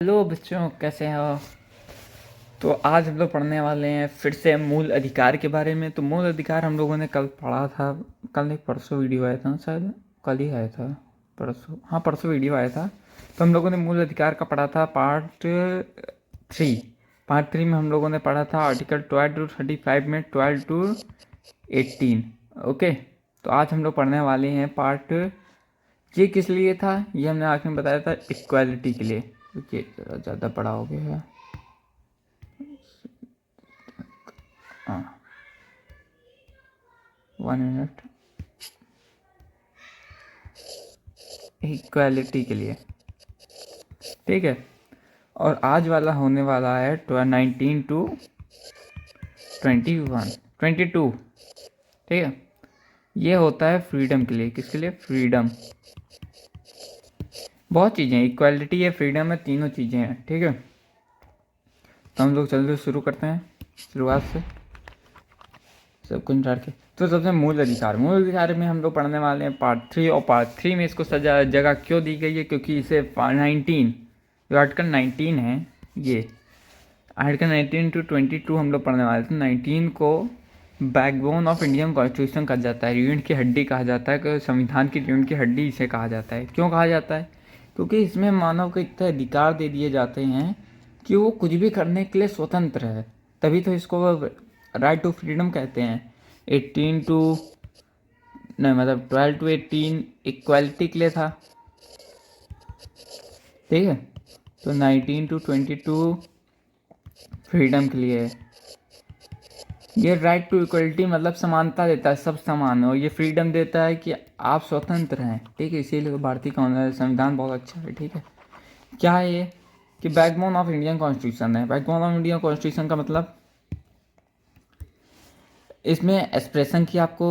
Hello बच्चों, कैसे हो? तो आज हम लोग पढ़ने वाले हैं फिर से मूल अधिकार के बारे में। तो मूल अधिकार हम लोगों ने कल पढ़ा था। कल नहीं, परसों वीडियो आया था ना, शायद कल ही आया था। परसों, हाँ परसों वीडियो आया था। तो हम लोगों ने मूल अधिकार का पढ़ा था पार्ट 3। पार्ट 3 में हम लोगों ने पढ़ा था आर्टिकल 12 to 35 में 12 to 18। ओके, तो आज हम लोग पढ़ने वाले हैं पार्ट। ये किस लिए था ये हमने आखिर में बताया था, इक्वालिटी के लिए। ये ज़रा ज़्यादा बड़ा हो गया है। हाँ, 1 मिनट। इक्वालिटी के लिए, ठीक है। और आज वाला होने वाला है 19 to 21, 22। ठीक है, ये होता है फ्रीडम के लिए। किसके लिए? फ्रीडम। बहुत चीज़ें, इक्वालिटी है, फ्रीडम है, तीनों चीज़ें हैं। ठीक है, तो हम लोग चलते शुरू करते हैं शुरुआत से, सब कुछ डाल के। तो सबसे मूल अधिकार, मूल अधिकार में हम लोग पढ़ने वाले हैं पार्ट 3। और पार्ट 3 में इसको सजा जगह क्यों दी गई है? क्योंकि इसे 19, जो आर्टिकल 19 है, ये आर्टिकल 19 to 22 हम लोग पढ़ने वाले थे। 19 को बैकबोन ऑफ इंडियन कॉन्स्टिट्यूशन कहा जाता है, रीढ़ की हड्डी कहा जाता है। कि संविधान की रीढ़ की हड्डी इसे कहा जाता है। क्यों कहा जाता है? क्योंकि इसमें मानव को इतने अधिकार दे दिए जाते हैं कि वो कुछ भी करने के लिए स्वतंत्र है। तभी तो इसको राइट टू फ्रीडम कहते हैं। 18 टू नहीं, मतलब 12 to 18 इक्वालिटी के लिए था, ठीक है। तो 19 to 22 फ्रीडम के लिए है। ये राइट टू इक्वलिटी मतलब समानता देता है, सब समान हो। ये फ्रीडम देता है कि आप स्वतंत्र हैं, ठीक है। इसीलिए भारतीय संविधान बहुत अच्छा है, ठीक है। क्या है ये? कि बैकबोन ऑफ इंडियन कॉन्स्टिट्यूशन है। बैकबोन ऑफ इंडियन कॉन्स्टिट्यूशन का मतलब, इसमें एक्सप्रेशन की आपको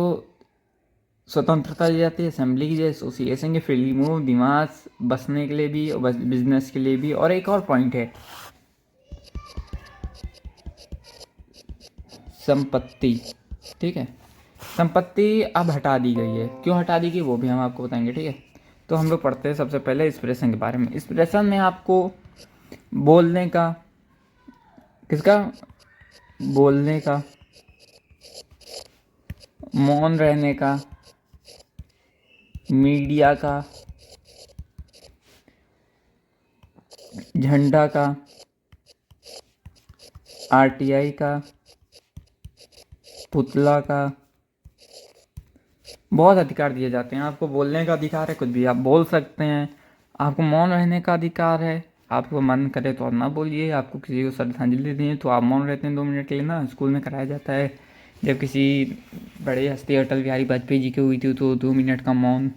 स्वतंत्रता दी जाती है, असेंबली की, एसोसिएशन के, फ्रीली मूव, दिमाग बसने के लिए भी और बिजनेस के लिए भी। और एक और पॉइंट है, संपत्ति, ठीक है। संपत्ति अब हटा दी गई है। क्यों हटा दी गई वो भी हम आपको बताएंगे, ठीक है। तो हम लोग पढ़ते हैं सबसे पहले एक्सप्रेशन के बारे में। एक्सप्रेशन में आपको बोलने का, किसका? बोलने का, मौन रहने का, मीडिया का, झंडा का, आरटीआई का, पुतला का, बहुत अधिकार दिए जाते हैं। आपको बोलने का अधिकार है, कुछ भी आप बोल सकते हैं। आपको मौन रहने का अधिकार है, आपको मन करे तो आप ना बोलिए। आपको किसी को श्रद्धांजलि देनी है तो आप मौन रहते हैं 2 मिनट के लिए ना। स्कूल में कराया जाता है, जब किसी बड़े हस्ती अटल बिहारी वाजपेयी जी की हुई थी तो 2 मिनट का मौन,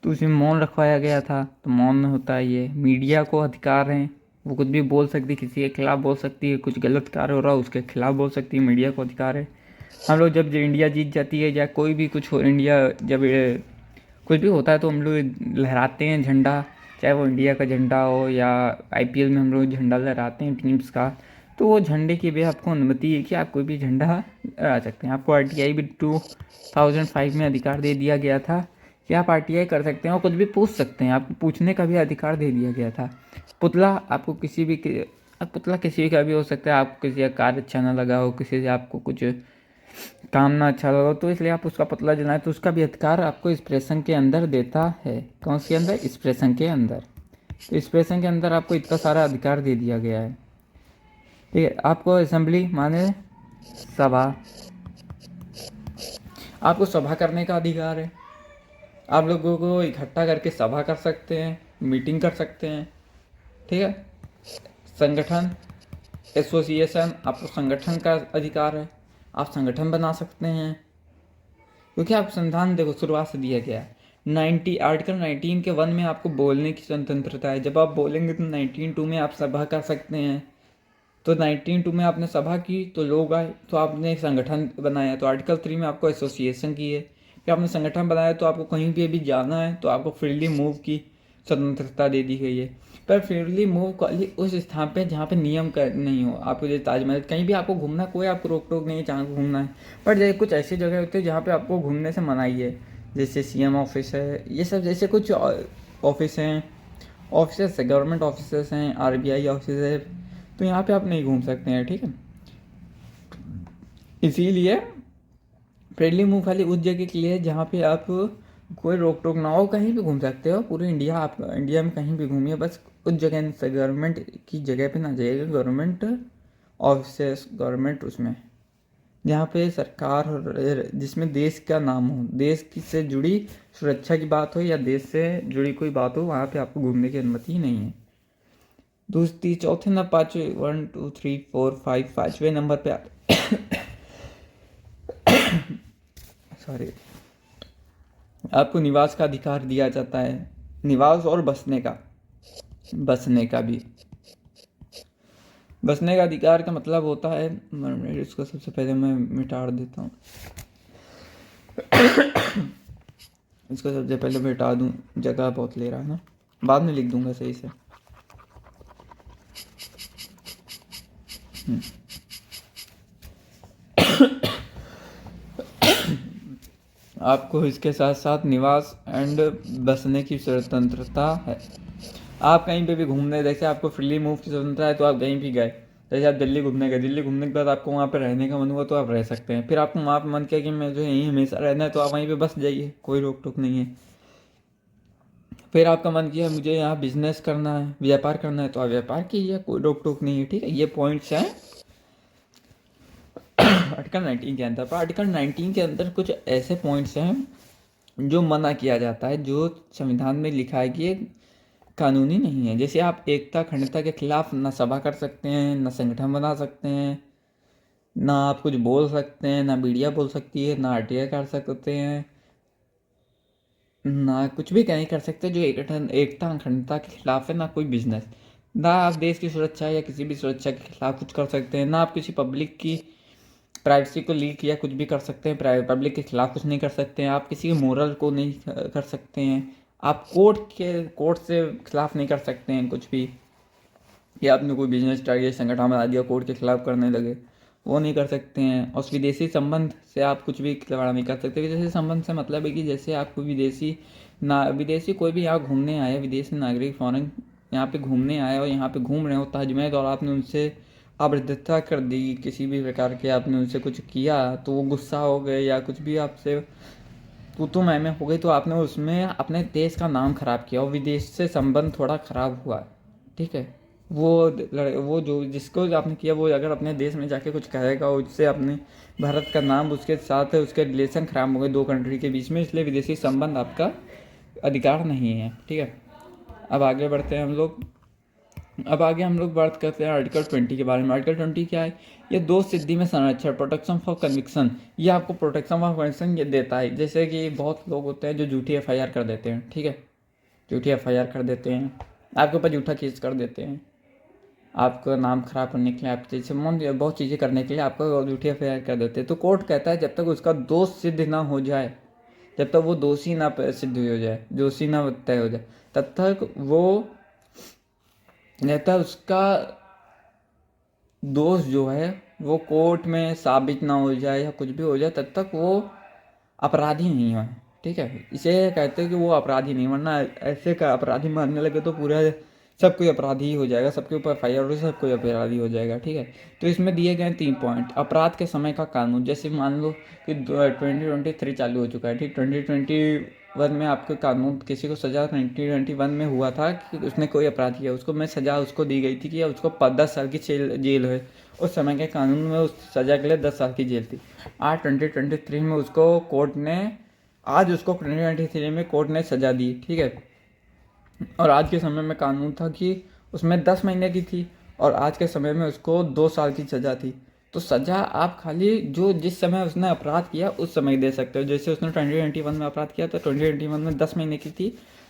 तो उसमें मौन रखवाया गया था। तो मौन होता है ये। मीडिया को अधिकार है, वो कुछ भी बोल सकती है, किसी के खिलाफ बोल सकती है। कुछ गलत कार्य हो रहा है उसके खिलाफ बोल सकती है, मीडिया को अधिकार है। हम लोग जब इंडिया जीत जाती है या कोई भी कुछ हो, इंडिया जब कुछ भी होता है तो हम लोग लहराते हैं झंडा, चाहे वो इंडिया का झंडा हो या आईपीएल में हम लोग झंडा लहराते हैं टीम्स का। तो वो झंडे की भी आपको अनुमति है कि आप कोई भी झंडा लहरा सकते हैं। आपको आरटीआई भी 2005 में अधिकार दे दिया गया था कि आप आरटीआई कर सकते हैं और कुछ भी पूछ सकते हैं। आपको पूछने का भी अधिकार दे दिया गया था। पुतला, आपको किसी भी पुतला किसी का भी हो सकता है। आपको किसी का कार्य अच्छा ना लगा हो, किसी से आपको कुछ काम ना अच्छा लगा, तो इसलिए आप उसका पुतला जलाएं, तो उसका भी अधिकार आपको एक्सप्रेशन के अंदर देता है। कौन सी अंदर? एक्सप्रेशन के अंदर। तो एक्सप्रेशन के अंदर आपको इतना सारा अधिकार दे दिया गया है, ठीक है। आपको असेंबली माने सभा, आपको सभा करने का अधिकार है। आप लोगों को इकट्ठा करके सभा कर सकते हैं, मीटिंग कर सकते हैं, ठीक है। संगठन, एसोसिएशन, आपको संगठन का अधिकार है। आप संगठन बना सकते हैं, क्योंकि आप संविधान देखो शुरुआत से दिया गया है। आर्टिकल 19 के 1 में आपको बोलने की स्वतंत्रता है। जब आप बोलेंगे तो 19 2 में आप सभा कर सकते हैं। तो 19 2 में आपने सभा की तो लोग आए, तो आपने संगठन बनाया। तो आर्टिकल 3 में आपको एसोसिएशन की है कि आपने संगठन बनाया। तो आपको कहीं भी अभी जाना है तो आपको फ्रीली मूव की स्वतंत्रता दे दी गई है। पर फ्रीली मूव खाली उस स्थान पे जहाँ पे नियम का नहीं हो। आपको जैसे ताजमहल, कहीं भी आपको घूमना, कोई आपको रोक टोक नहीं है जहाँ घूमना है। पर जैसे कुछ ऐसी जगह होती है जहाँ पे आपको घूमने से मनाही है, जैसे सीएम ऑफिस है, ये सब जैसे कुछ ऑफिस हैं, ऑफिस है, गवर्नमेंट ऑफिस हैं, आरबीआई ऑफिस है, तो यहाँ पे आप नहीं घूम सकते हैं, ठीक है। इसीलिए फ्रेंडली मूव खाली उस जगह के लिए है जहाँ पे आप कोई रोक टोक ना हो, कहीं भी घूम सकते हो पूरे इंडिया, आप इंडिया में कहीं भी घूमिए, बस उस जगह से गवर्नमेंट की जगह पे ना जाइएगा, गवर्नमेंट ऑफिस, गवर्नमेंट उसमें जहाँ पे सरकार जिसमें देश का नाम हो, देश की से जुड़ी सुरक्षा की बात हो या देश से जुड़ी कोई बात हो, वहाँ पे आपको घूमने की अनुमति नहीं है। दूसरी चौथे नंबर, 5 नंबर पे सॉरी, आपको निवास का अधिकार दिया जाता है, निवास और बसने का भी। बसने का अधिकार का मतलब होता है, इसको सबसे पहले मैं मिटा देता हूँ, इसको सबसे पहले मिटा दूँ, जगह बहुत ले रहा है ना, बाद में लिख दूंगा सही से। आपको इसके साथ साथ निवास एंड बसने की स्वतंत्रता है। आप कहीं पे भी घूमने, जैसे आपको फ्रीली मूव की स्वतंत्रता है तो आप कहीं भी गए, जैसे आप दिल्ली घूमने गए, दिल्ली घूमने के बाद आपको वहाँ पे रहने का मन हुआ तो आप रह सकते हैं, फिर आपको वहाँ पे मन किया कि मैं जो यहीं हमेशा रहना है तो आप वहीं पे बस जाइए, कोई रोक टोक नहीं है। फिर आपका मन किया मुझे यहाँ बिजनेस करना है, व्यापार करना है, तो आप व्यापार कीजिए, कोई रोक टोक नहीं है, ठीक है। ये पॉइंट्स हैं आर्टिकल 19 के अंदर। पर आर्टिकल 19 के अंदर कुछ ऐसे पॉइंट्स हैं जो मना किया जाता है, जो संविधान में लिखा है कि ये कानूनी नहीं है। जैसे आप एकता अखंडता के खिलाफ ना सभा कर सकते हैं, ना संगठन बना सकते हैं, ना आप कुछ बोल सकते हैं, ना मीडिया बोल सकती है, ना आरटीआई कर सकते हैं, ना कुछ भी नहीं कर सकते जो एकता अखंडता के खिलाफ है, ना कोई बिजनेस, ना आप देश की सुरक्षा या किसी भी सुरक्षा के खिलाफ कुछ कर सकते हैं, ना आप किसी पब्लिक की प्राइवेसी को लीक या कुछ भी कर सकते हैं, पब्लिक के खिलाफ कुछ नहीं कर सकते हैं, आप किसी के मोरल को नहीं कर सकते हैं, आप कोर्ट से खिलाफ नहीं कर सकते हैं कुछ भी, या आपने कोई बिजनेस स्टार्ट या संगठन बना दिया कोर्ट के खिलाफ करने लगे, वो नहीं कर सकते हैं। और विदेशी संबंध से आप कुछ भी खिलवाड़ नहीं कर सकते। विदेशी संबंध से मतलब है कि जैसे आपको विदेशी कोई भी यहाँ घूमने आया, विदेशी नागरिक फॉरेन यहाँ पे घूमने आया और यहाँ पे घूम रहे हो ताजमहल, और आपने उनसे अभद्रता कर दी किसी भी प्रकार के, आपने उनसे कुछ किया तो वो गुस्सा हो गए या कुछ भी आपसे तू मैं हो गई, तो आपने उसमें अपने देश का नाम खराब किया और विदेश से संबंध थोड़ा खराब हुआ, ठीक है। वो जो जिसको आपने किया वो अगर अपने देश में जाके कुछ कहेगा, उससे अपने भारत का नाम, उसके साथ उसके रिलेशन खराब हो गए दो कंट्री के बीच में, इसलिए विदेशी संबंध आपका अधिकार नहीं है, ठीक है। अब आगे बढ़ते हैं हम लोग। अब आगे हम लोग बात करते हैं आर्टिकल 20 के बारे में। आर्टिकल 20 क्या है? ये दो सिद्धि में संरक्षण, प्रोटेक्शन फॉर कन्विक्शन, ये आपको प्रोटेक्शन फॉर कन्विक्शन ये देता है। जैसे कि बहुत लोग होते हैं जो झूठी एफआईआर कर देते हैं, ठीक है, झूठी एफआईआर कर देते हैं, आपके ऊपर झूठा केस कर देते हैं, आपका नाम खराब करने के लिए, आपके जैसे बहुत चीज़ें करने के लिए आपको झूठी एफआईआर कर देते हैं। तो कोर्ट कहता है जब तक उसका दोष सिद्ध ना हो जाए, जब तक वो दोषी ना सिद्ध हो जाए, दोषी ना तय हो जाए, तब तक वो नेता उसका दोष जो है वो कोर्ट में साबित ना हो जाए या कुछ भी हो जाए, तब तक वो अपराधी नहीं है, ठीक है। इसे कहते हैं कि वो अपराधी नहीं, वरना ऐसे का अपराधी मानने लगे तो पूरा सब कोई अपराधी ही हो जाएगा, सबके ऊपर एफआईआर हो, सब कोई अपराधी हो जाएगा, ठीक है। तो इसमें दिए गए 3 पॉइंट। अपराध के समय का कानून, जैसे मान लो कि 2023 चालू हो चुका है, ठीक। 2021 में आपके कानून, किसी को सज़ा 2021 में हुआ था कि उसने कोई अपराध किया, उसको मैं सज़ा उसको दी गई थी कि उसको 10 साल की जेल है। उस समय के कानून में उस सज़ा के लिए 10 साल की जेल थी। आज 2023 में उसको कोर्ट ने, आज उसको 2023 में कोर्ट ने सज़ा दी, ठीक है। और आज के समय में कानून था कि उसमें 10 महीने की थी और आज के समय में उसको 2 साल की सज़ा थी। तो सज़ा आप खाली जो जिस समय उसने अपराध किया उस समय दे सकते हो। जैसे उसने 2021 में अपराध किया तो 2021 में 10 महीने की थी,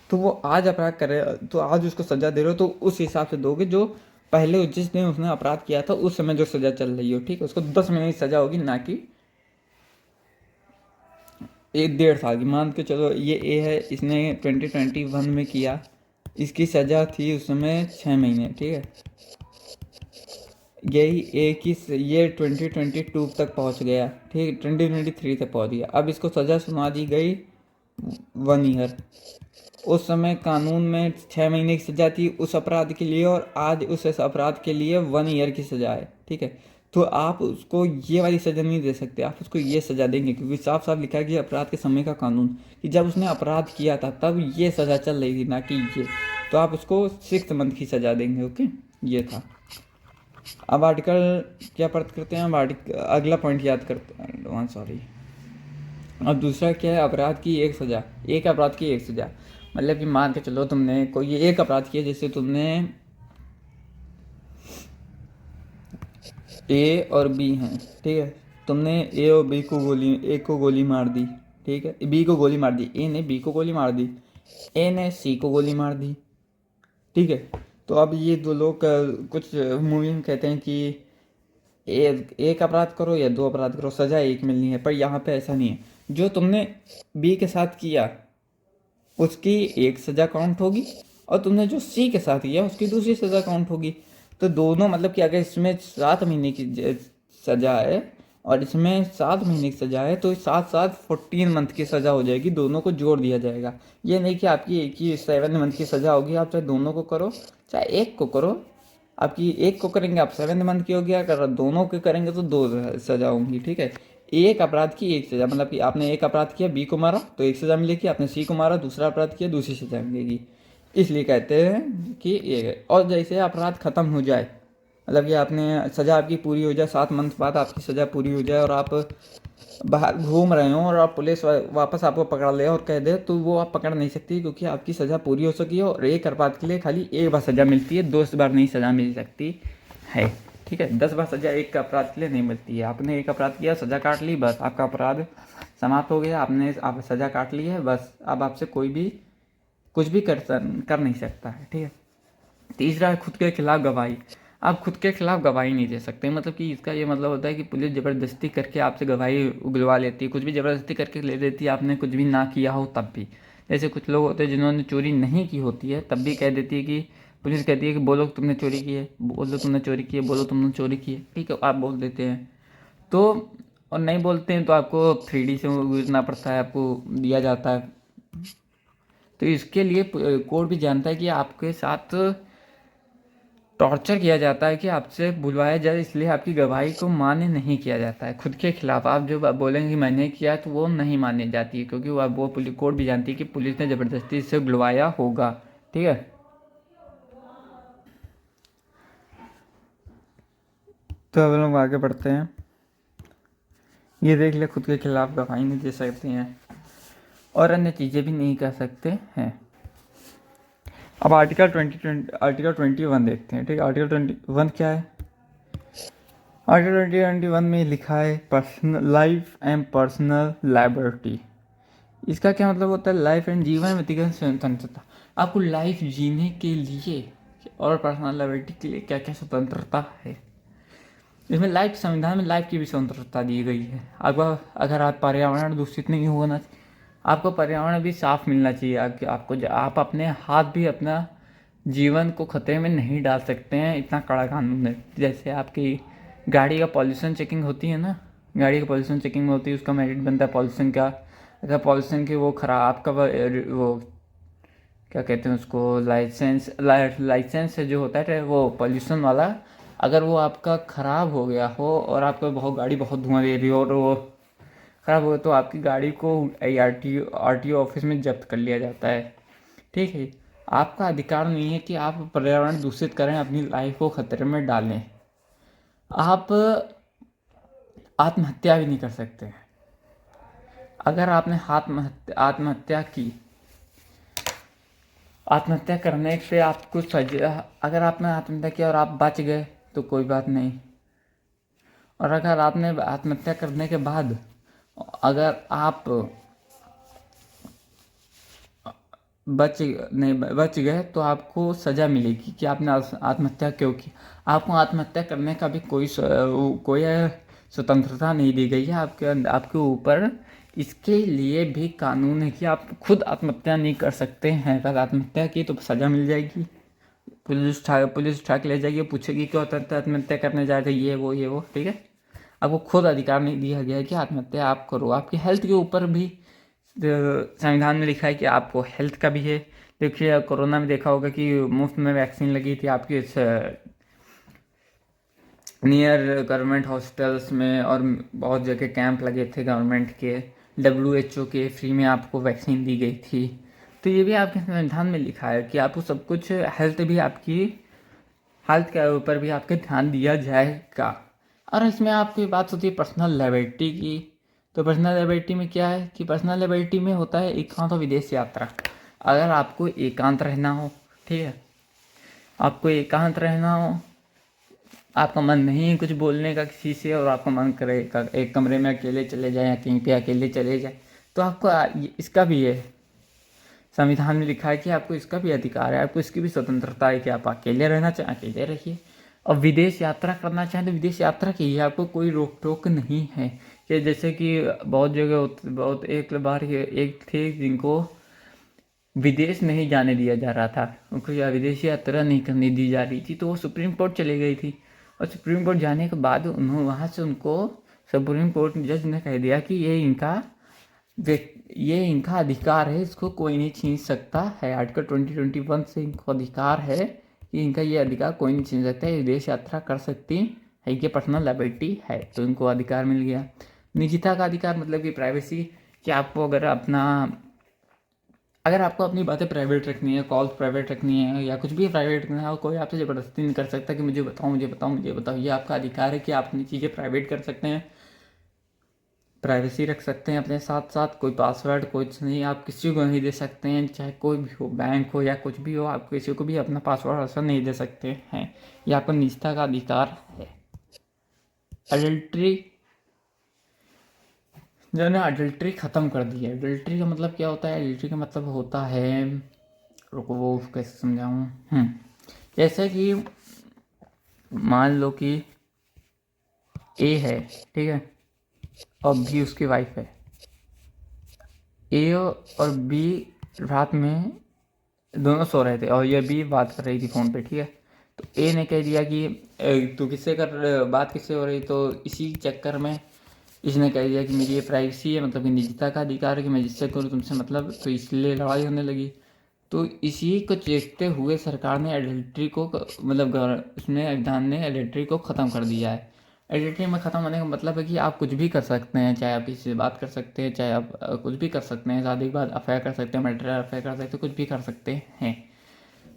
तो वो आज अपराध करे तो आज उसको सज़ा दे रहे हो तो उस हिसाब से दोगे जो पहले जिस दिन उसने अपराध किया था उस समय जो सज़ा चल रही हो, ठीक है। उसको 10 महीने की सज़ा होगी, ना कि 1.5 साल की। मान के चलो ये ए है, इसने 2021 में किया, इसकी सज़ा थी उस समय 6 महीने, ठीक है। यही ए की ये 2022 तक पहुंच गया, ठीक, 2023 तक पहुंच गया। अब इसको सज़ा सुना दी गई 1 ईयर, उस समय कानून में 6 महीने की सज़ा थी उस अपराध के लिए, और आज उस अपराध के लिए 1 ईयर की सज़ा है, ठीक है। तो आप उसको ये वाली सज़ा नहीं दे सकते, आप उसको ये सज़ा देंगे, क्योंकि साफ साफ लिखा है कि अपराध के समय का कानून, कि जब उसने अपराध किया था तब ये सज़ा चल रही थी, ना कि ये। तो आप उसको 6 मंथ की सज़ा देंगे, ओके। ये था। अब आर्टिकल क्या पढ़ करते हैं, अब अगला पॉइंट याद करते हैं, सॉरी। अब दूसरा क्या है, अपराध की एक सज़ा, एक अपराध की एक सज़ा। मतलब कि मान के चलो तुमने कोई एक अपराध किया, जैसे तुमने ए और बी हैं, ठीक है। तुमने ए और बी को गोली मार दी, ठीक है। बी को गोली मार दी, ए ने बी को गोली मार दी, ए ने सी को गोली मार दी, ठीक है। तो अब ये दो लोग कुछ मूवी में कहते हैं कि एक अपराध करो या 2 अपराध करो, सज़ा एक मिलनी है, पर यहाँ पे ऐसा नहीं है। जो तुमने बी के साथ किया उसकी एक सज़ा काउंट होगी, और तुमने जो सी के साथ किया उसकी दूसरी सज़ा काउंट होगी। तो दोनों, मतलब कि अगर इसमें 7 महीने की सज़ा है और इसमें 7 महीने की सज़ा है, तो साथ साथ 14 मंथ की सज़ा हो जाएगी, दोनों को जोड़ दिया जाएगा। ये नहीं कि आपकी एक ही 7 मंथ की सज़ा होगी, आप चाहे दोनों को करो चाहे एक को करो। आपकी एक को करेंगे आप 7 मंथ की होगी, अगर दोनों को करेंगे तो 2 सज़ा होंगी, ठीक है। एक अपराध की एक सज़ा, मतलब कि आपने एक अपराध किया, बी को मारा तो एक सज़ा मिलेगी, आपने सी को मारा दूसरा अपराध किया दूसरी सज़ा मिलेगी। इसलिए कहते हैं कि ये है। और जैसे अपराध ख़त्म हो जाए, मतलब कि आपने सज़ा आपकी पूरी हो जाए, 7 मंथ बाद आपकी सज़ा पूरी हो जाए और आप बाहर घूम रहे हो और आप पुलिस वापस आपको पकड़ ले और कह दे, तो वो आप पकड़ नहीं सकती, क्योंकि आपकी सज़ा पूरी हो सकी है। और एक अपराध के लिए खाली एक बार सज़ा मिलती है, 2 बार नहीं सज़ा मिल सकती है, ठीक है। 10 बार सज़ा एक अपराध के लिए नहीं मिलती है। आपने एक अपराध किया, सज़ा काट ली, बस आपका अपराध समाप्त हो गया, आप सज़ा काट ली है, बस अब आपसे कोई भी कुछ भी कर नहीं सकता है, ठीक है। तीसरा है खुद के खिलाफ गवाही। आप खुद के खिलाफ गवाही नहीं दे सकते, मतलब कि इसका ये मतलब होता है कि पुलिस ज़बरदस्ती करके आपसे गवाही उगलवा लेती है, कुछ भी ज़बरदस्ती करके ले लेती है, आपने कुछ भी ना किया हो तब भी। जैसे कुछ लोग होते हैं जिन्होंने चोरी नहीं की होती है, तब भी कह देती है कि पुलिस कहती है कि बोलो तुमने चोरी की है, बोलो तुमने चोरी की है, बोलो तुमने चोरी की है, ठीक है, आप बोल देते हैं। तो और नहीं बोलते हैं तो आपको 3D से गुजरना पड़ता है, आपको दिया जाता है। तो इसके लिए कोर्ट भी जानता है कि आपके साथ टॉर्चर किया जाता है, कि आपसे बुलवाया जाए, इसलिए आपकी गवाही को मान्य नहीं किया जाता है। खुद के खिलाफ आप जो बोलेंगे कि मैंने किया, तो वो नहीं मानी जाती है, क्योंकि वो पुलिस कोर्ट भी जानती है कि पुलिस ने ज़बरदस्ती से बुलवाया होगा, ठीक है। तो अब लोग आगे बढ़ते हैं। ये देख ले, खुद के खिलाफ गवाही नहीं दे सकते हैं और अन्य चीज़ें भी नहीं कर सकते हैं। अब आर्टिकल 21 देखते हैं, ठीक है। आर्टिकल 21 क्या है? आर्टिकल 21 में लिखा है personal life and personal liberty. इसका क्या मतलब होता है? लाइफ एंड जीवन व्यक्तिगत स्वतंत्रता। आपको लाइफ जीने के लिए और पर्सनल लाइबर्टी के लिए क्या क्या स्वतंत्रता है। इसमें लाइफ, संविधान में लाइफ की भी स्वतंत्रता दी गई है। अगर आप पर्यावरण दूषित नहीं होना चाहिए, आपको पर्यावरण भी साफ मिलना चाहिए। आपको आप अपने हाथ भी अपना जीवन को खतरे में नहीं डाल सकते हैं, इतना कड़ा कानून है। जैसे आपकी गाड़ी का पॉल्यूशन चेकिंग होती है ना, गाड़ी का पॉल्यूशन चेकिंग में होती है, उसका मेरिट बनता है पॉल्यूशन का। अगर पॉल्यूशन की वो खराब, आपका वो क्या कहते हैं उसको, लाइसेंस जो होता है वो पॉल्यूशन वाला, अगर वो आपका ख़राब हो गया हो और आपका गाड़ी बहुत धुआं दे रही हो और वो ख़राब हो, तो आपकी गाड़ी को आरटीओ ऑफिस में जब्त कर लिया जाता है, ठीक है। आपका अधिकार नहीं है कि आप पर्यावरण दूषित करें, अपनी लाइफ को खतरे में डालें। आप आत्महत्या भी नहीं कर सकते हैं। अगर आपने आत्महत्या करने पे आपको सजा, अगर आपने आत्महत्या किया और आप बच गए तो कोई बात नहीं, और अगर आपने आत्महत्या करने के बाद अगर आप बच गए तो आपको सज़ा मिलेगी कि आपने आत्महत्या क्यों की। आपको आत्महत्या करने का भी कोई स्वतंत्रता नहीं दी गई है आपके ऊपर। इसके लिए भी कानून है कि आप खुद आत्महत्या नहीं कर सकते हैं। अगर आत्महत्या की तो सज़ा मिल जाएगी, पुलिस उठा के ले जाएगी, पूछेगी क्यों आत्महत्या करने जा रहे, ये वो, ठीक है। आपको खुद अधिकार नहीं दिया गया है कि आत्महत्या आप करो। आपकी हेल्थ के ऊपर भी संविधान में लिखा है कि आपको हेल्थ का भी है। देखिए कोरोना में देखा होगा कि मुफ्त में वैक्सीन लगी थी आपकी इस नियर गवर्नमेंट हॉस्पिटल्स में, और बहुत जगह कैंप लगे थे गवर्नमेंट के, WHO के, फ्री में आपको वैक्सीन दी गई थी। तो ये भी आपके संविधान में लिखा है कि आपको सब कुछ हेल्थ के ऊपर भी आपके ध्यान दिया जाएगा। और इसमें आपकी बात होती है पर्सनल लायबिलिटी की। तो पर्सनल लायबिलिटी में क्या है कि पर्सनल लायबिलिटी में होता है एकांत और विदेश यात्रा। अगर आपको एकांत रहना हो, ठीक है, आपको एकांत रहना हो, आपका मन नहीं है कुछ बोलने का किसी से, और आपका मन करे एक कमरे में अकेले चले जाए या कहीं पे अकेले चले जाए, तो आपको इसका भी है, संविधान में लिखा है कि आपको इसका भी अधिकार है, आपको इसकी भी स्वतंत्रता है कि आप अकेले रहना चाहें अकेले रहिए, और विदेश यात्रा करना चाहें तो विदेश यात्रा कीजिए, आपको कोई रोक टोक नहीं है। कि जैसे कि बहुत जगह बहुत एक बार एक थे जिनको विदेश नहीं जाने दिया जा रहा था, उनको या विदेश यात्रा नहीं करने दी जा रही थी, तो वो सुप्रीम कोर्ट चले गई थी, और सुप्रीम कोर्ट जाने के बाद उन्होंने वहाँ से उनको सुप्रीम कोर्ट जज ने कह दिया कि ये इनका अधिकार है, इसको कोई नहीं छीन सकता है। आर्टिकल 2021 से इनको अधिकार है कि इनका ये अधिकार कोई नहीं छीन सकता है, विदेश यात्रा कर सकती है, ये पर्सनल लायबिलिटी है, तो इनको अधिकार मिल गया। निजता का अधिकार मतलब कि प्राइवेसी, कि आपको अगर आपको अपनी बातें प्राइवेट रखनी है, कॉल्स प्राइवेट रखनी है, या कुछ भी प्राइवेट रखना है, और कोई आपसे ज़बरदस्ती नहीं कर सकता कि मुझे बताओ मुझे बताओ मुझे बताओ। ये आपका अधिकार है कि आप अपनी चीज़ें प्राइवेट कर सकते हैं, प्राइवेसी रख सकते हैं अपने साथ साथ। कोई पासवर्ड कुछ नहीं, आप किसी को नहीं दे सकते हैं, चाहे कोई भी हो, बैंक हो या कुछ भी हो, आप किसी को भी अपना पासवर्ड ऐसा नहीं दे सकते हैं। ये आपको निजता का अधिकार है। अडल्ट्री, जिन्होंने अडल्ट्री ख़त्म कर दी है। अडल्ट्री का मतलब क्या होता है? अडल्ट्री का मतलब होता है, रुको वो कैसे समझाऊँ, जैसे कि मान लो कि ए है, ठीक है, और बी उसकी वाइफ है। ए और बी रात में दोनों सो रहे थे और ये बी बात कर रही थी फ़ोन पे, ठीक है। तो ए ने कह दिया कि तू किससे बात किससे हो रही, तो इसी चक्कर में इसने कह दिया कि मेरी ये प्राइवेसी है, मतलब कि निजता का अधिकार है कि मैं जिससे करूँ तुमसे मतलब, तो इसलिए लड़ाई होने लगी। तो इसी को देखते हुए सरकार ने एडल्ट्री को मतलब उसने संविधान ने एडल्ट्री को ख़त्म कर दिया है। एडल्ट्री में ख़त्म होने का मतलब है कि आप कुछ भी कर सकते हैं, चाहे आप किसी से बात कर सकते हैं, चाहे आप कुछ भी कर सकते हैं, शादी के बाद अफेयर कर सकते हैं, मैरिटल अफेयर कर सकते हैं, कुछ भी कर सकते हैं।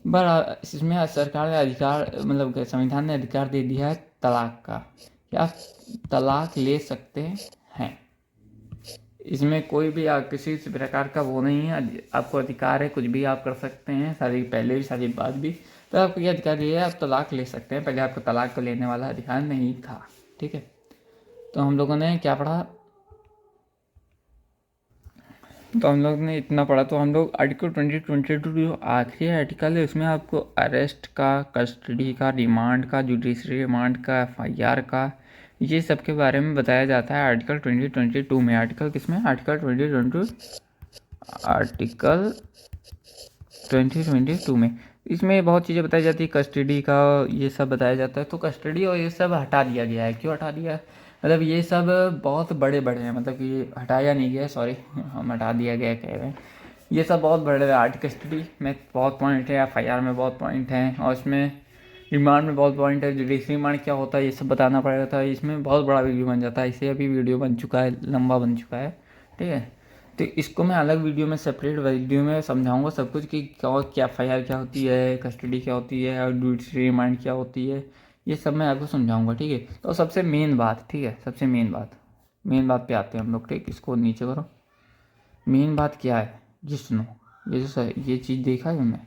पर इसमें सरकार ने अधिकार मतलब संविधान ने अधिकार दे दिया है तलाक का, कि आप तलाक ले सकते हैं। इसमें कोई भी किसी प्रकार का वो नहीं है, आपको अधिकार है, कुछ भी आप कर सकते हैं, शादी पहले भी शादी बाद भी। तो आपको ये अधिकार दिया है, आप तलाक ले सकते हैं। पहले आपको तलाक को लेने वाला अधिकार नहीं था, ठीक है। तो हम लोगों ने क्या पढ़ा, तो हम लोग ने इतना पढ़ा। तो हम लोग आर्टिकल 2022 जो आखिरी आर्टिकल है उसमें आपको अरेस्ट का, कस्टडी का, रिमांड का, जुडिशरी रिमांड का, FIR का, ये सब के बारे में बताया जाता है आर्टिकल 2022 में। आर्टिकल किसमें? आर्टिकल 2022 में। इसमें बहुत चीज़ें बताई जाती है, कस्टडी का ये सब बताया जाता है। तो कस्टडी और ये सब हटा दिया गया है। क्यों हटा दिया? मतलब ये सब बहुत बड़े बड़े हैं, मतलब कि हटाया नहीं गया, सॉरी, हम हटा दिया गया कह रहे हैं। ये सब बहुत बड़े आर्ट कस्टडी में बहुत पॉइंट है, FIR में बहुत पॉइंट हैं, और इसमें रिमांड में बहुत पॉइंट है। जुडिशरी रिमांड क्या होता है ये सब बताना पड़ेगा था। इसमें बहुत बड़ा वीडियो बन जाता है, इसे अभी वीडियो बन चुका है, लंबा बन चुका है, ठीक है। तो इसको मैं अलग वीडियो में, सेपरेट वीडियो में समझाऊंगा सब कुछ कि क्या FIR क्या होती है, कस्टडी क्या होती है, और जुडिशरी रिमांड क्या होती है, ये सब मैं आपको समझाऊंगा, ठीक है। तो सबसे मेन बात, ठीक है, सबसे मेन बात पे आते हैं हम लोग, ठीक। इसको नीचे करो। मेन बात क्या है, ये सुनो, ये चीज़ देखा है तुमने?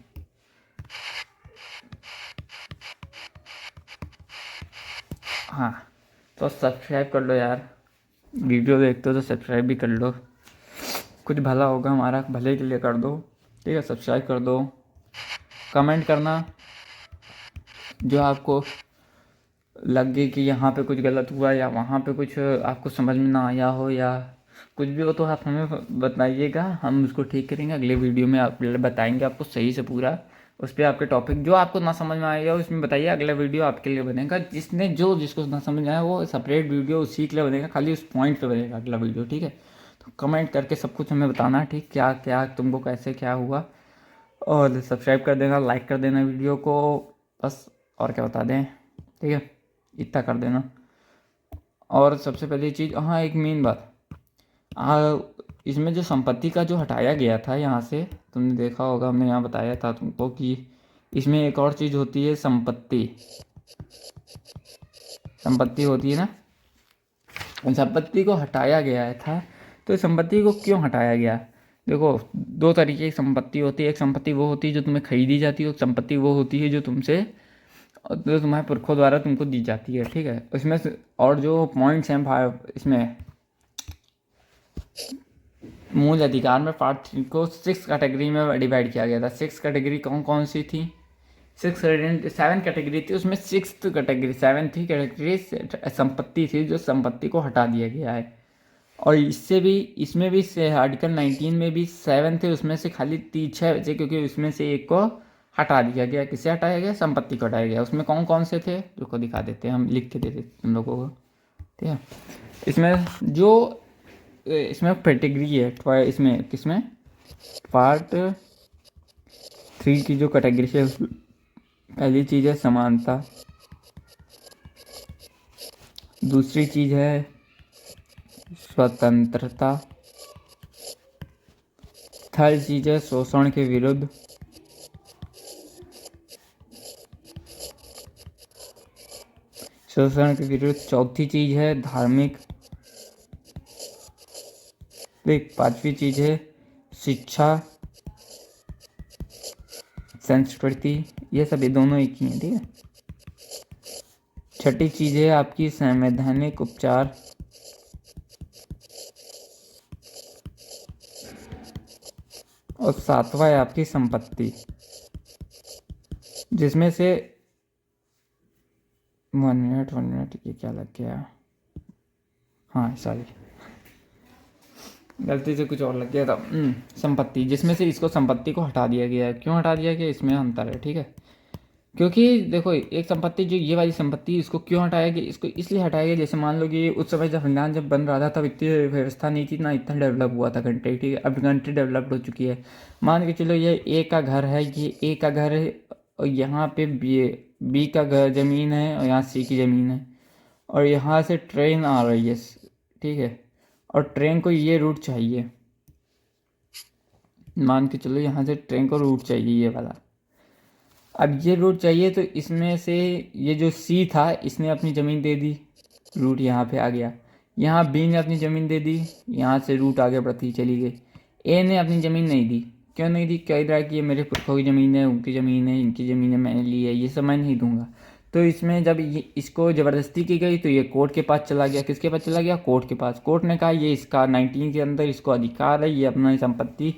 हाँ, तो सब्सक्राइब कर लो यार, वीडियो देखते हो तो सब्सक्राइब भी कर लो, कुछ भला होगा हमारा, भले के लिए कर दो, ठीक है। सब्सक्राइब कर दो, कमेंट करना जो आपको लगे कि यहाँ पे कुछ गलत हुआ, या वहाँ पे कुछ आपको समझ में ना आया हो, या कुछ भी हो, तो आप हमें बताइएगा, हम उसको ठीक करेंगे। अगले वीडियो में आप बताएंगे आपको सही से पूरा, उस पर आपके टॉपिक जो आपको ना समझ में आएगा उसमें बताइए, अगला वीडियो आपके लिए बनेगा। जिसको ना समझ में आया वो सेपरेट वीडियो उसी के लिए बनेगा, खाली उस पॉइंट पे बनेगा अगला वीडियो, ठीक है। तो कमेंट करके सब कुछ हमें बताना, ठीक, क्या क्या तुमको कैसे क्या हुआ। और सब्सक्राइब कर देना, लाइक कर देना वीडियो को, बस और क्या बता दें, ठीक है, इतना कर देना। और सबसे पहली चीज़, हाँ एक मेन बात, इसमें जो संपत्ति का जो हटाया गया था यहाँ से, तुमने देखा होगा, हमने यहाँ बताया था तुमको कि इसमें एक और चीज़ होती है, संपत्ति। संपत्ति होती है ना, संपत्ति को हटाया गया था। तो संपत्ति को क्यों हटाया गया? देखो, दो तरीके की संपत्ति होती है। एक संपत्ति वो होती है जो तुम्हें खरीदी जाती है, एक संपत्ति वो होती है जो जो तुम्हारे पुरखों द्वारा तुमको दी जाती है, ठीक है। इसमें से और जो पॉइंट्स हैं इसमें मूल अधिकार में पार्ट 3 को 6 कैटेगरी में डिवाइड किया गया था। 6 कैटेगरी कौन कौन सी थी? 7 कैटेगरी थी, उसमें 6th कैटेगरी, 7th कैटेगरी संपत्ति थी, जो संपत्ति को हटा दिया गया है। और इसमें भी आर्टिकल 19 में भी 7 थे, उसमें से खाली 6 बचे, क्योंकि उसमें से एक को हटा दिया गया। किसे हटाया गया? संपत्ति को हटाया गया। उसमें कौन कौन से थे, जो को दिखा देते हैं, हम लिख के दे देते तुम लोगों को, ठीक है। इसमें कैटेगरी है, इसमें किसमें पार्ट 3 की जो कैटेगरी है, पहली चीज़ है समानता, दूसरी चीज़ है स्वतंत्रता, थर्ड चीज़ है शोषण के विरुद्ध, चौथी चीज़ है धार्मिक, फिर पांचवी चीज़ है शिक्षा, संस्कृति, ये सब ये दोनों एक ही हैं, ठीक है। छठी चीज़ है आपकी संवैधानिक उपचार, और सातवां है आपकी संपत्ति, जिसमें से 1 मिनट ये क्या लग गया, हाँ सॉरी, गलती से कुछ और लग गया था। संपत्ति, जिसमें से इसको संपत्ति को हटा दिया गया है। क्यों हटा दिया गया? इसमें अंतर है, ठीक है। क्योंकि देखो, एक संपत्ति जो ये वाली संपत्ति, इसको क्यों हटाया गया? इसको इसलिए हटाया गया, जैसे मान लो कि उस समय जब संविधान जब बन रहा था, तब इतनी व्यवस्था नहीं थी, ना इतना डेवलप हुआ था कंट्री, ठीक है। अब कंट्री डेवलप्ड हो चुकी है। मान के चलो ये ए का घर है, ये ए का घर है, और यहाँ पे बी का घर ज़मीन है, और यहाँ सी की ज़मीन है, और यहाँ से ट्रेन आ रही है, ठीक है। और ट्रेन को ये रूट चाहिए, मान के चलो यहाँ से ट्रेन को रूट चाहिए ये वाला। अब ये रूट चाहिए, तो इसमें से ये जो सी था, इसने अपनी ज़मीन दे दी, रूट यहाँ पे आ गया। यहाँ बी ने अपनी ज़मीन दे दी, यहाँ से रूट आगे बढ़ती चली गई। ए ने अपनी ज़मीन नहीं दी। क्यों नहीं दी? कह रहा है कि ये मेरे पुरखों की ज़मीन है, उनकी ज़मीन है, इनकी ज़मीन है, मैंने ली है, ये सब मैं नहीं दूंगा। तो इसमें जब ये इसको ज़बरदस्ती की गई, तो ये कोर्ट के पास चला गया। किसके पास चला गया? कोर्ट के पास। कोर्ट ने कहा ये इसका 19 के अंदर इसको अधिकार है, ये अपना संपत्ति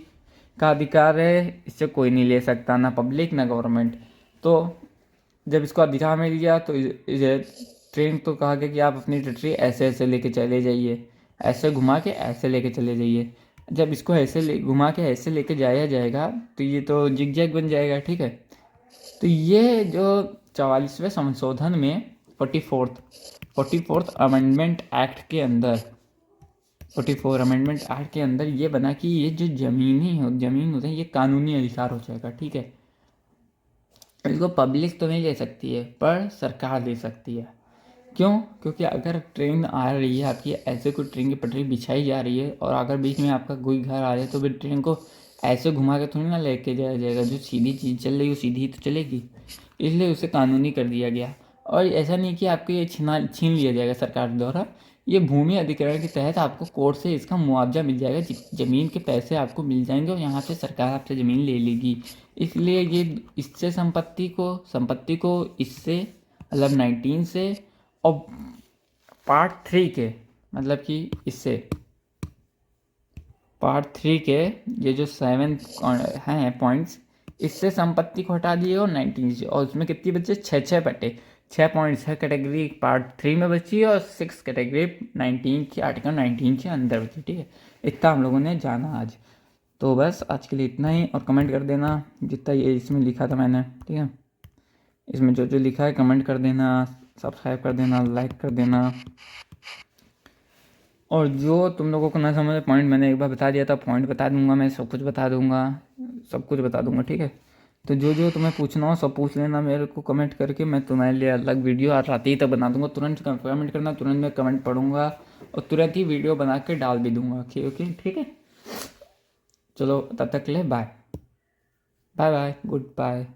का अधिकार है, इससे कोई नहीं ले सकता, ना पब्लिक ना गवर्नमेंट। तो जब इसको अधिकार में दिया, तो ट्रेन तो कहा गया कि आप अपनी टेरिटरी ऐसे ऐसे लेके चले जाइए, ऐसे घुमा के ऐसे लेके चले जाइए। जब इसको ऐसे घुमा के ऐसे लेके जाया जाएगा, तो ये तो जिग जैग बन जाएगा, ठीक है। तो ये जो 44वें संशोधन में 44th अमेंडमेंट एक्ट के अंदर 44 अमेंडमेंट एक्ट के अंदर ये बना कि ये जो ज़मीन होते हैं, ये कानूनी अधिकार हो जाएगा, ठीक है। इसको पब्लिक तो नहीं ले सकती है, पर सरकार ले सकती है। क्यों? क्योंकि अगर ट्रेन आ रही है आपकी, ऐसे कोई ट्रेन की पटरी बिछाई जा रही है, और अगर बीच में आपका कोई घर आ रहा है, तो फिर ट्रेन को ऐसे घुमा के थोड़ी ना लेके जाया जाएगा। जो सीधी चीज़ चल रही है वो सीधी ही तो चलेगी, इसलिए उसे कानूनी कर दिया गया। और ऐसा नहीं कि आपको ये छीन लिया जाएगा सरकार द्वारा। ये भूमि अधिग्रहण के तहत आपको कोर्ट से इसका मुआवजा मिल जाएगा, ज़मीन के पैसे आपको मिल जाएंगे, और यहाँ से सरकार आपसे ज़मीन ले लेगी। इसलिए ये इससे संपत्ति को इससे मतलब 19 से, और पार्ट 3 के मतलब कि इससे पार्ट 3 के ये जो 7 हैं पॉइंट्स, इससे संपत्ति को हटा दिए, और 19 से, और उसमें कितनी बचे? 6 बटे 6 पॉइंट्स है कैटेगरी पार्ट 3 में बची, और 6 कैटेगरी 19 की आर्टिकल 19 के अंदर बची, ठीक है। इतना हम लोगों ने जाना आज। तो बस आज के लिए इतना ही, और कमेंट कर देना जितना ये इसमें लिखा था मैंने, ठीक है। इसमें जो जो लिखा है कमेंट कर देना, सब्सक्राइब कर देना, लाइक कर देना। और जो तुम लोगों को ना समझे पॉइंट मैंने एक बार बता दिया था, पॉइंट बता दूंगा, मैं सब कुछ बता दूंगा, सब कुछ बता दूंगा, ठीक है। तो जो जो तुम्हें पूछना हो सब पूछ लेना मेरे को कमेंट करके, मैं तुम्हारे लिए अलग वीडियो आज रात ही तक बना दूंगा। तुरंत कमेंट करना, तुरंत मैं कमेंट पढ़ूंगा और तुरंत ही वीडियो बना के डाल भी दूंगा। ओके ओके, ठीक है। चलो तब तक के लिए bye bye bye, good bye.